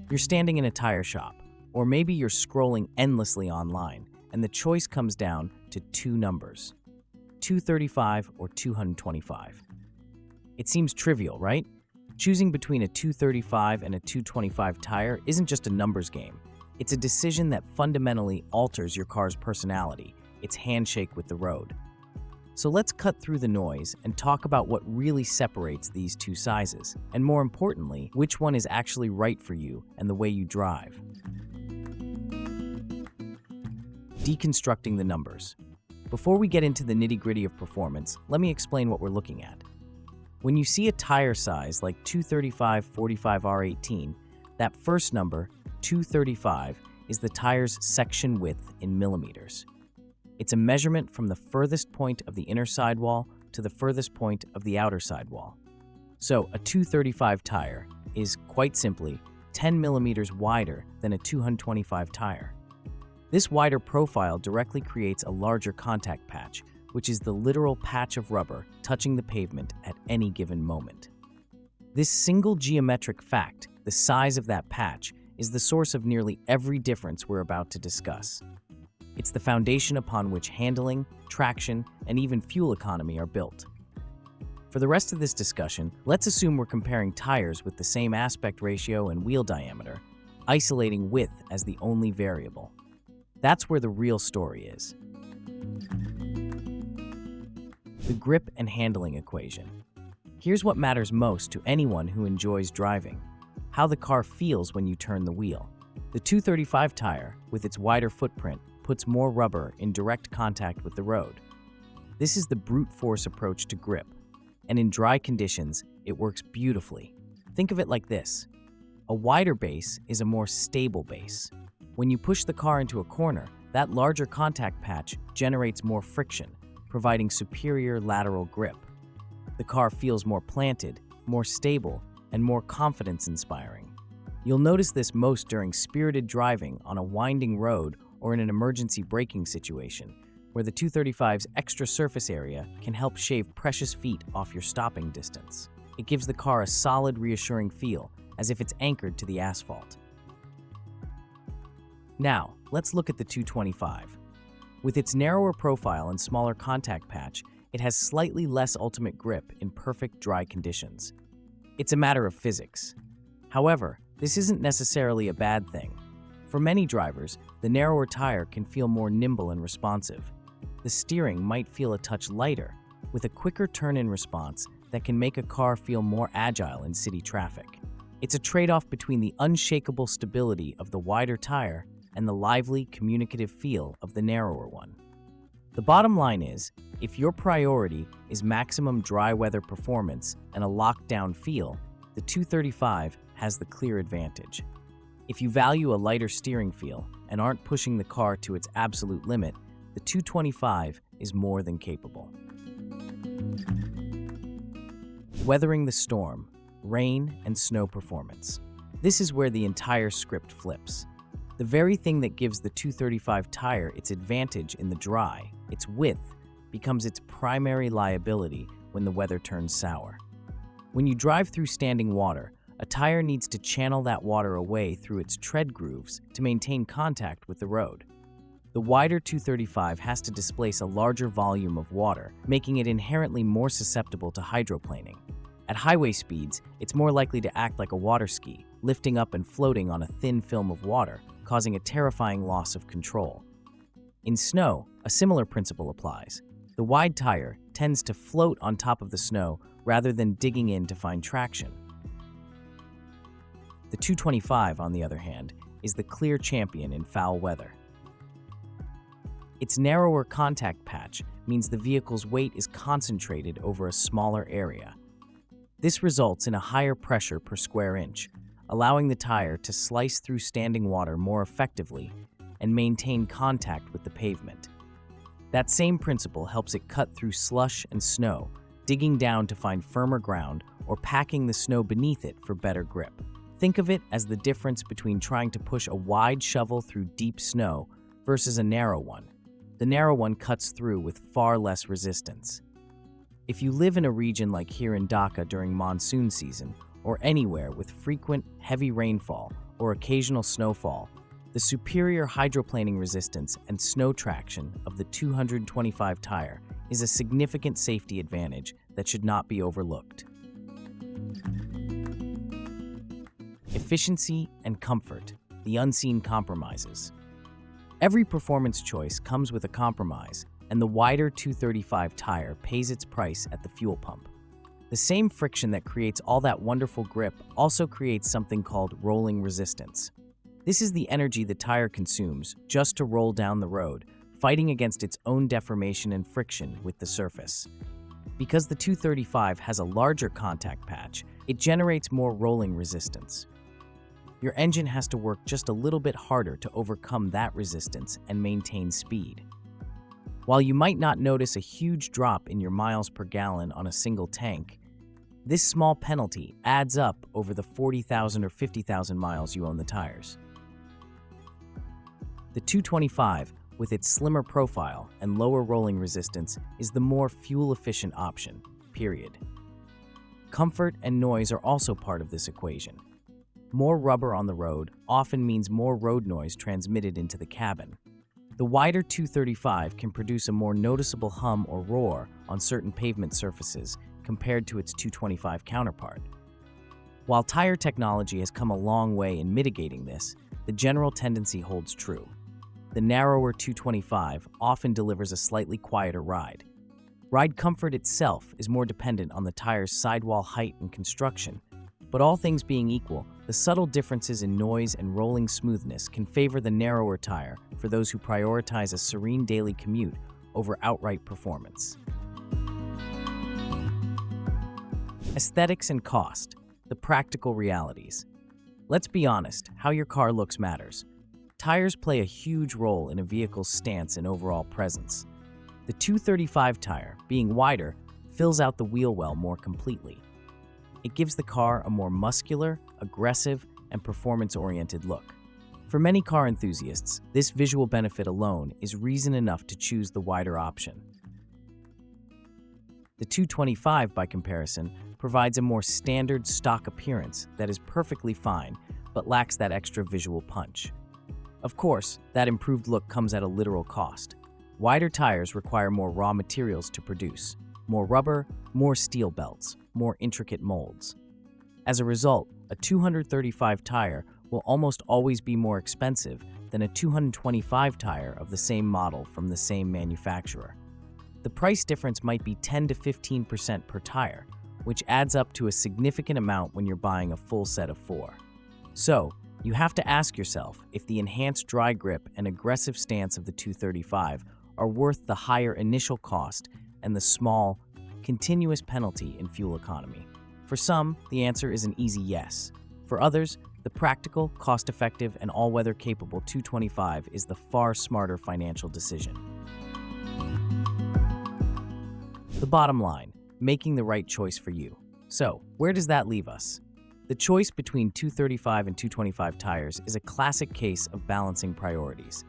You're standing in a tire shop, or maybe you're scrolling endlessly online, and the choice comes down to two numbers, 235 or 225. It seems trivial, right? Choosing between a 235 and a 225 tire isn't just a numbers game. It's a decision that fundamentally alters your car's personality, its handshake with the road. So let's cut through the noise and talk about what really separates these two sizes, and more importantly, which one is actually right for you and the way you drive. Deconstructing the numbers. Before we get into the nitty-gritty of performance, let me explain what we're looking at. When you see a tire size like 235/45R18, that first number, 235, is the tire's section width in millimeters. It's a measurement from the furthest point of the inner sidewall to the furthest point of the outer sidewall. So a 235 tire is, quite simply, 10 millimeters wider than a 225 tire. This wider profile directly creates a larger contact patch, which is the literal patch of rubber touching the pavement at any given moment. This single geometric fact, the size of that patch, is the source of nearly every difference we're about to discuss. It's the foundation upon which handling, traction, and even fuel economy are built. For the rest of this discussion, let's assume we're comparing tires with the same aspect ratio and wheel diameter, isolating width as the only variable. That's where the real story is. The grip and handling equation. Here's what matters most to anyone who enjoys driving: how the car feels when you turn the wheel. The 235 tire, with its wider footprint, puts more rubber in direct contact with the road. This is the brute force approach to grip, and in dry conditions, it works beautifully. Think of it like this: a wider base is a more stable base. When you push the car into a corner, that larger contact patch generates more friction, providing superior lateral grip. The car feels more planted, more stable, and more confidence-inspiring. You'll notice this most during spirited driving on a winding road or in an emergency braking situation, where the 235's extra surface area can help shave precious feet off your stopping distance. It gives the car a solid, reassuring feel, as if it's anchored to the asphalt. Now, let's look at the 225. With its narrower profile and smaller contact patch, it has slightly less ultimate grip in perfect dry conditions. It's a matter of physics. However, this isn't necessarily a bad thing. For many drivers, the narrower tire can feel more nimble and responsive. The steering might feel a touch lighter, with a quicker turn-in response that can make a car feel more agile in city traffic. It's a trade-off between the unshakable stability of the wider tire and the lively, communicative feel of the narrower one. The bottom line is, if your priority is maximum dry weather performance and a locked-down feel, the 235 has the clear advantage. If you value a lighter steering feel and aren't pushing the car to its absolute limit, the 225 is more than capable. Weathering the storm, rain, and snow performance. This is where the entire script flips. The very thing that gives the 235 tire its advantage in the dry, its width, becomes its primary liability when the weather turns sour. When you drive through standing water, a tire needs to channel that water away through its tread grooves to maintain contact with the road. The wider 235 has to displace a larger volume of water, making it inherently more susceptible to hydroplaning. At highway speeds, it's more likely to act like a water ski, lifting up and floating on a thin film of water, causing a terrifying loss of control. In snow, a similar principle applies. The wide tire tends to float on top of the snow rather than digging in to find traction. The 225, on the other hand, is the clear champion in foul weather. Its narrower contact patch means the vehicle's weight is concentrated over a smaller area. This results in a higher pressure per square inch, allowing the tire to slice through standing water more effectively and maintain contact with the pavement. That same principle helps it cut through slush and snow, digging down to find firmer ground or packing the snow beneath it for better grip. Think of it as the difference between trying to push a wide shovel through deep snow versus a narrow one. The narrow one cuts through with far less resistance. If you live in a region like here in Dhaka during monsoon season, or anywhere with frequent, heavy rainfall, or occasional snowfall, the superior hydroplaning resistance and snow traction of the 225 Tyre is a significant safety advantage that should not be overlooked. Efficiency and comfort, the unseen compromises. Every performance choice comes with a compromise, and the wider 235 Tyre pays its price at the fuel pump. The same friction that creates all that wonderful grip also creates something called rolling resistance. This is the energy the tire consumes just to roll down the road, fighting against its own deformation and friction with the surface. Because the 235 has a larger contact patch, it generates more rolling resistance. Your engine has to work just a little bit harder to overcome that resistance and maintain speed. While you might not notice a huge drop in your miles per gallon on a single tank, this small penalty adds up over the 40,000 or 50,000 miles you own the tires. The 225, with its slimmer profile and lower rolling resistance, is the more fuel-efficient option, period. Comfort and noise are also part of this equation. More rubber on the road often means more road noise transmitted into the cabin. The wider 235 can produce a more noticeable hum or roar on certain pavement surfaces compared to its 225 counterpart. While tire technology has come a long way in mitigating this, the general tendency holds true. The narrower 225 often delivers a slightly quieter ride. Ride comfort itself is more dependent on the tire's sidewall height and construction, but all things being equal, the subtle differences in noise and rolling smoothness can favor the narrower tire for those who prioritize a serene daily commute over outright performance. Aesthetics and cost, the practical realities. Let's be honest, how your car looks matters. Tires play a huge role in a vehicle's stance and overall presence. The 235 Tyre, being wider, fills out the wheel well more completely. It gives the car a more muscular, aggressive, and performance-oriented look. For many car enthusiasts, this visual benefit alone is reason enough to choose the wider option. The 225, by comparison, provides a more standard stock appearance that is perfectly fine, but lacks that extra visual punch. Of course, that improved look comes at a literal cost. Wider tires require more raw materials to produce, more rubber, more steel belts, more intricate molds. As a result, a 235 Tyre will almost always be more expensive than a 225 Tyre of the same model from the same manufacturer. The price difference might be 10 to 15% per tire, which adds up to a significant amount when you're buying a full set of 4. So, you have to ask yourself if the enhanced dry grip and aggressive stance of the 235 are worth the higher initial cost and the small, continuous penalty in fuel economy. For some, the answer is an easy yes. For others, the practical, cost-effective, and all-weather capable 225 is the far smarter financial decision. The bottom line, making the right choice for you. So, where does that leave us? The choice between 235 and 225 tires is a classic case of balancing priorities.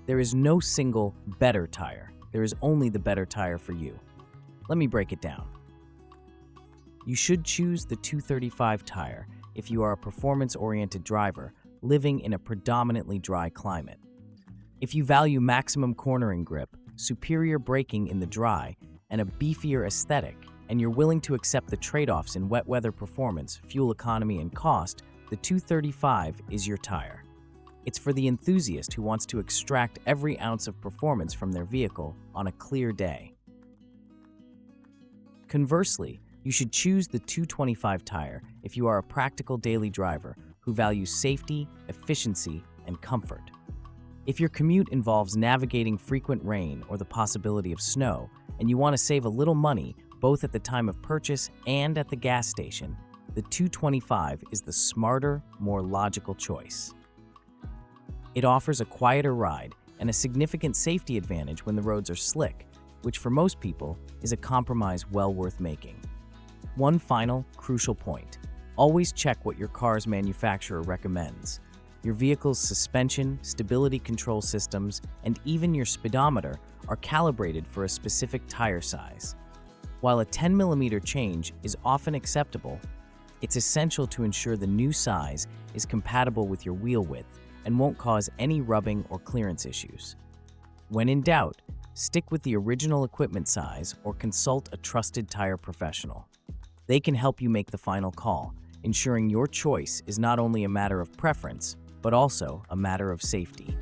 There is no single better tire. There is only the better tire for you. Let me break it down. You should choose the 235 Tyre if you are a performance-oriented driver living in a predominantly dry climate. If you value maximum cornering grip, superior braking in the dry, and a beefier aesthetic, and you're willing to accept the trade-offs in wet weather performance, fuel economy, and cost, the 235 is your tire. It's for the enthusiast who wants to extract every ounce of performance from their vehicle on a clear day. Conversely, you should choose the 225 Tyre if you are a practical daily driver who values safety, efficiency, and comfort. If your commute involves navigating frequent rain or the possibility of snow, and you want to save a little money both at the time of purchase and at the gas station, the 225 is the smarter, more logical choice. It offers a quieter ride and a significant safety advantage when the roads are slick, which for most people is a compromise well worth making. One final, crucial point. Always check what your car's manufacturer recommends. Your vehicle's suspension, stability control systems, and even your speedometer are calibrated for a specific tire size. While a 10mm change is often acceptable, It's essential to ensure the new size is compatible with your wheel width and won't cause any rubbing or clearance issues. When in doubt, stick with the original equipment size or consult a trusted tire professional. They can help you make the final call, ensuring your choice is not only a matter of preference, but also a matter of safety.